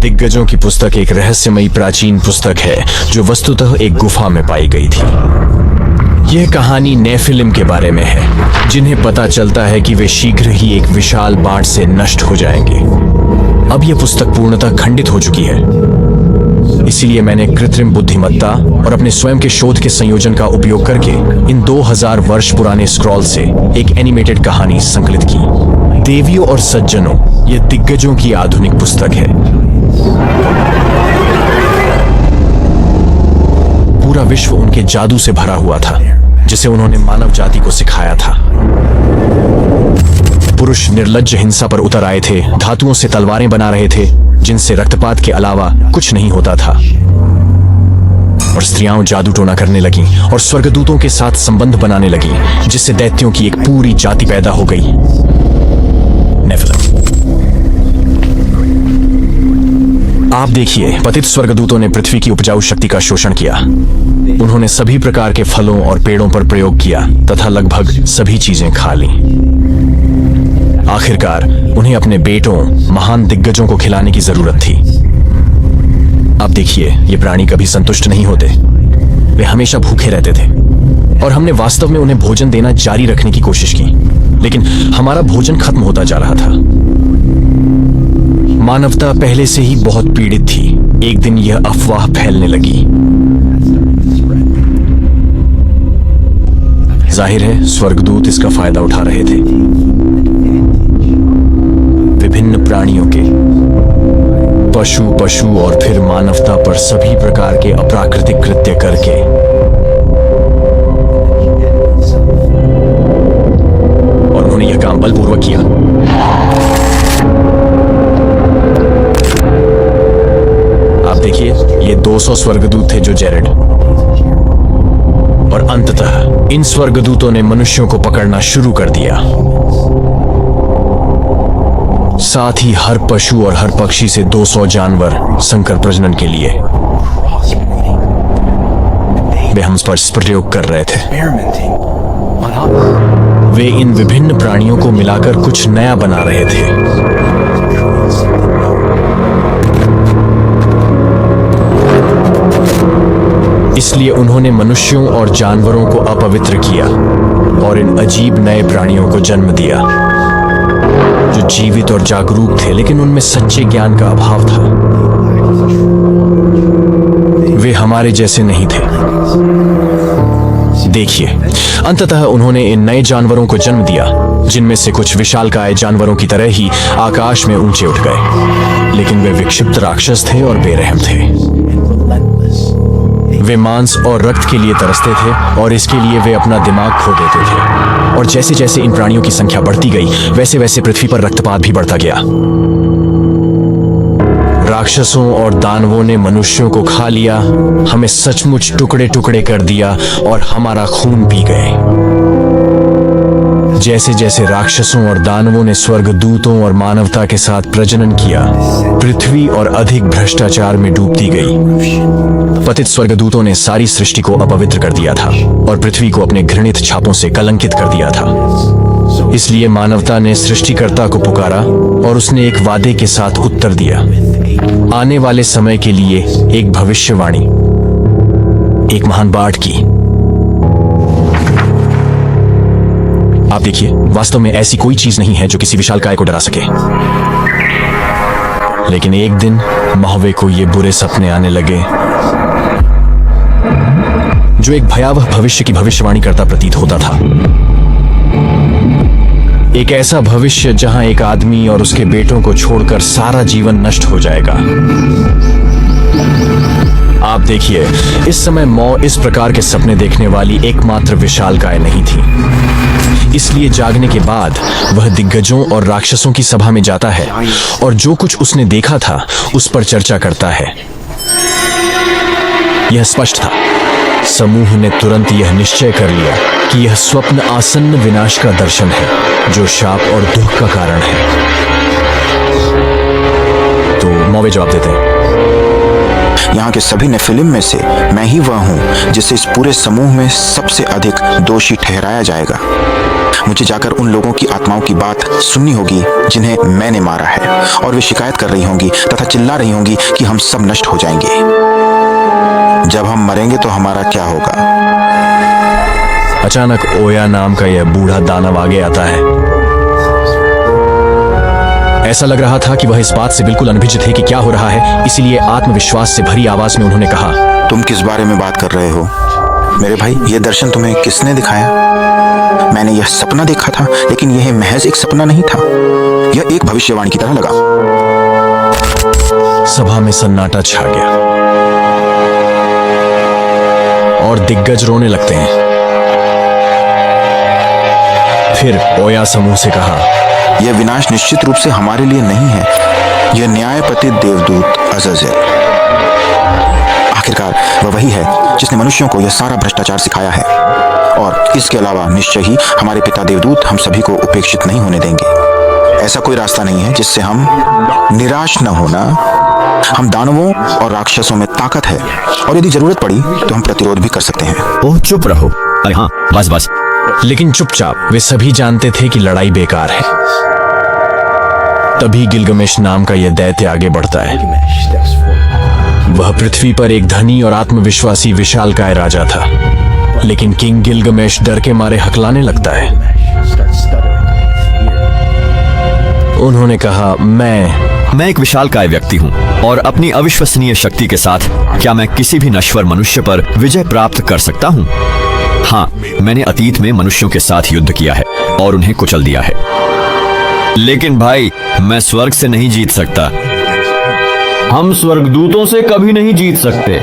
दिग्गजों की पुस्तक एक रहस्यमयी प्राचीन पुस्तक है जो वस्तुतः एक गुफा में पाई गई थी। यह कहानी नेफिलिम के बारे में है, जिन्हें पता चलता है कि वे शीघ्र ही एक विशाल बाढ़ से नष्ट हो जाएंगे। अब यह पुस्तक पूर्णतः खंडित हो चुकी है, इसीलिए मैंने कृत्रिम बुद्धिमत्ता और अपने स्वयं के शोध के संयोजन का उपयोग करके इन 2000 वर्ष पुराने स्क्रॉल से एक एनिमेटेड कहानी संकलित की। देवियों और सज्जनों, यह दिग्गजों की आधुनिक पुस्तक है। पूरा विश्व उनके जादू से भरा हुआ था, जिसे उन्होंने मानव जाति को सिखाया था। पुरुष निर्लज्ज हिंसा पर उतर आए थे, धातुओं से तलवारें बना रहे थे जिनसे रक्तपात के अलावा कुछ नहीं होता था। और स्त्रियां जादू टोना करने लगीं और स्वर्गदूतों के साथ संबंध बनाने लगीं, जिससे दैत्यों की एक पूरी जाति पैदा हो गई, नेफिलिम। आप देखिए, पतित स्वर्गदूतों ने पृथ्वी की उपजाऊ शक्ति का शोषण किया। उन्होंने सभी प्रकार के फलों और पेड़ों पर प्रयोग किया तथा लगभग सभी चीजें खा ली। आखिरकार उन्हें अपने बेटों, महान दिग्गजों को खिलाने की जरूरत थी। अब देखिए, ये प्राणी कभी संतुष्ट नहीं होते। वे हमेशा भूखे रहते थे और हमने वास्तव में उन्हें भोजन देना जारी रखने की कोशिश की, लेकिन हमारा भोजन खत्म होता जा रहा था। मानवता पहले से ही बहुत पीड़ित थी। एक दिन यह अफवाह फैलने लगी। जाहिर है, स्वर्गदूत इसका फायदा उठा रहे थे। विभिन्न प्राणियों के, पशु और फिर मानवता पर सभी प्रकार के अप्राकृतिक कृत्य करके और उन्होंने यह काम बलपूर्वक किया। आप देखिए, ये 200 स्वर्गदूत थे जो जेरेड, और अंततः इन स्वर्गदूतों ने मनुष्यों को पकड़ना शुरू कर दिया। साथ ही हर पशु और हर पक्षी से 200 जानवर संकर प्रजनन के लिए वे हम पर प्रयोग कर रहे थे। वे इन विभिन्न प्राणियों को मिलाकर कुछ नया बना रहे थे। इसलिए उन्होंने मनुष्यों और जानवरों को अपवित्र किया और इन अजीब नए प्राणियों को जन्म दिया, जो जीवित और जागरूक थे, लेकिन उनमें सच्चे ज्ञान का अभाव था। वे हमारे जैसे नहीं थे। देखिए, अंततः उन्होंने इन नए जानवरों को जन्म दिया, जिनमें से कुछ विशालकाय जानवरों की तरह ही आकाश में ऊंचे उठ गए, लेकिन वे विक्षिप्त राक्षस थे और बेरहम थे। वे मांस और रक्त के लिए तरसते थे और इसके लिए वे अपना दिमाग खो देते थे। और जैसे जैसे इन प्राणियों की संख्या बढ़ती गई, वैसे वैसे पृथ्वी पर रक्तपात भी बढ़ता गया। राक्षसों और दानवों ने मनुष्यों को खा लिया, हमें सचमुच टुकड़े टुकड़े कर दिया और हमारा खून पी गए। जैसे जैसे राक्षसों और दानवों ने स्वर्गदूतों और मानवता के साथ प्रजनन किया, पृथ्वी और अधिक भ्रष्टाचार में डूबती गई। पतित स्वर्गदूतों ने सारी सृष्टि को अपवित्र कर दिया था और पृथ्वी को अपने घृणित छापों से कलंकित कर दिया था। इसलिए मानवता ने सृष्टिकर्ता को पुकारा और उसने एक वादे के साथ उत्तर दिया, आने वाले समय के लिए एक भविष्यवाणी, एक महान बाढ़ की। आप देखिए, वास्तव में ऐसी कोई चीज नहीं है जो किसी विशालकाय को डरा सके। लेकिन एक दिन महवे को ये बुरे सपने आने लगे, जो एक भयावह भविष्य की भविष्यवाणी करता प्रतीत होता था। एक ऐसा भविष्य जहां एक आदमी और उसके बेटों को छोड़कर सारा जीवन नष्ट हो जाएगा। आप देखिए, इस समय मौ इस प्रकार के सपने देखने वाली एकमात्र विशालकाय नहीं थी। इसलिए जागने के बाद वह दिग्गजों और राक्षसों की सभा में जाता है और जो कुछ उसने देखा था उस पर चर्चा करता है। यह स्पष्ट था। समूह ने तुरंत यह निश्चय कर लिया कि यह स्वप्न आसन्न विनाश का दर्शन है, जो शाप और दुख का कारण है। तो मौवे जवाब देते हैं, यहाँ के सभी नेफिलिम में से मैं ही वह हूँ जिसे इस पूरे समूह में सबसे अधिक दोषी ठहराया जाएगा। मुझे जाकर उन लोगों की आत्माओं की बात सुननी होगी जिन्हें मैंने मारा है, और वे शिकायत कर रही होंगी तथा चिल्ला रही होंगी कि हम सब नष्ट हो जाएंगे। जब हम मरेंगे तो हमारा क्या होगा? अचानक ओया नाम का यह बूढ़ा दानव आगे आता है। ऐसा लग रहा था कि वह इस बात से बिल्कुल अनभिज्ञ थे कि क्या हो रहा है, इसीलिए आत्मविश्वास से भरी आवाज में उन्होंने कहा, तुम किस बारे में बात कर रहे हो मेरे भाई? यह दर्शन तुम्हें किसने दिखाया? मैंने यह सपना देखा था, लेकिन यह महज एक सपना नहीं था। यह एक भविष्यवाणी की तरह लगा। सभा में सन्नाटा छा गया और दिग्गज रोने लगते हैं। फिर ओया समूह से कहा, यह विनाश निश्चित रूप से हमारे लिए नहीं है। यह न्यायपति देवदूत अज़ाज़ेल, आखिरकार वह वही है जिसने मनुष्यों को यह सारा भ्रष्टाचार सिखाया है, और इसके अलावा निश्चय ही हमारे पिता देवदूत हम सभी को उपेक्षित नहीं होने देंगे। ऐसा कोई रास्ता नहीं है जिससे हम निराश न होना। हम दानवों और राक्षसों में ताकत है, और यदि जरूरत पड़ी तो हम प्रतिरोध भी कर सकते हैं। ओह चुप रहो। अरे हाँ, बस बस। लेकिन चुपचाप वे सभी जानते थे कि लड़ाई बेकार है। तभी गिलगमेश नाम का यह दैत्य आगे बढ़ता है। वह पृथ्वी पर एक धनी और आत्मविश्वासी विशालकाय राजा था, लेकिन किंग गिलगमेश डर के मारे हकलाने लगता है। उन्होंने कहा, मैं एक विशालकाय व्यक्ति हूँ, और अपनी अविश्वसनीय शक्ति के साथ क्या मैं किसी भी नश्वर मनुष्य पर विजय प्राप्त कर सकता हूँ? हाँ, मैंने अतीत में मनुष्यों के साथ युद्ध किया है और उन्हें कुचल दिया है, लेकिन भाई मैं स्वर्ग से नहीं जीत सकता। हम स्वर्गदूतों से कभी नहीं जीत सकते।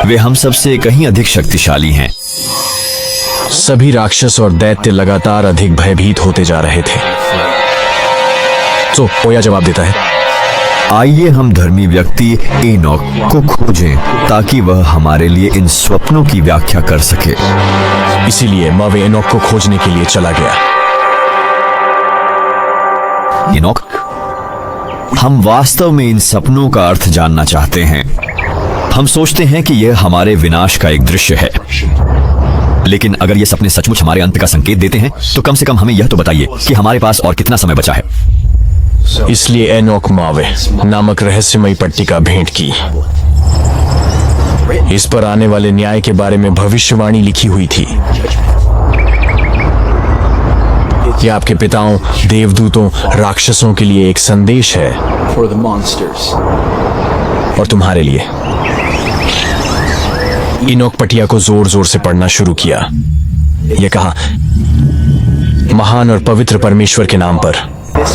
वे हम सबसे कहीं अधिक शक्तिशाली हैं। सभी राक्षस और दैत्य लगातार अधिक भयभीत होते जा रहे थे। तो ओया जवाब देता है, आइए हम धर्मी व्यक्ति एनोक को खोजें, ताकि वह हमारे लिए इन स्वप्नों की व्याख्या कर सके। इसीलिए मावे एनोक को खोजने के लिए चला गया। एनोक, हम वास्तव में इन सपनों का अर्थ जानना चाहते हैं। हम सोचते हैं कि यह हमारे विनाश का एक दृश्य है, लेकिन अगर ये सपने सचमुच हमारे अंत का संकेत देते हैं तो कम से कम हमें यह तो बताइए कि हमारे पास और कितना समय बचा है। इसलिए एनोक मावे नामक रहस्यमयी पट्टिका भेंट की। इस पर आने वाले न्याय के बारे में भविष्यवाणी लिखी हुई थी। यह आपके पिताओं, देवदूतों, राक्षसों के लिए एक संदेश है, और तुम्हारे लिए। इनोक पटिया को जोर जोर से पढ़ना शुरू किया। यह कहा, महान और पवित्र परमेश्वर के नाम पर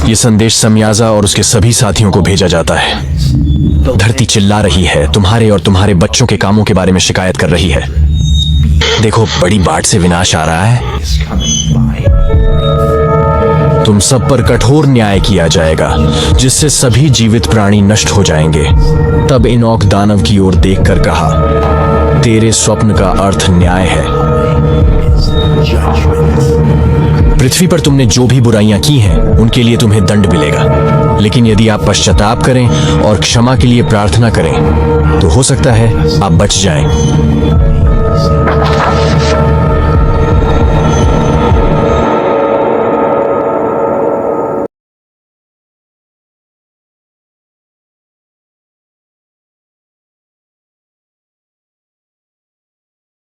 यह संदेश समयाजा और उसके सभी साथियों को भेजा जाता है। धरती चिल्ला रही है, तुम्हारे और तुम्हारे बच्चों के कामों के बारे में शिकायत कर रही है। देखो, बड़ी बाढ़ से विनाश आ रहा है। तुम सब पर कठोर न्याय किया जाएगा, जिससे सभी जीवित प्राणी नष्ट हो जाएंगे। तब इनोक दानव की ओर देखकर कहा, तेरे स्वप्न का अर्थ न्याय है। पृथ्वी पर तुमने जो भी बुराइयां की हैं, उनके लिए तुम्हें दंड मिलेगा, लेकिन यदि आप पश्चाताप करें और क्षमा के लिए प्रार्थना करें तो हो सकता है आप बच जाएं।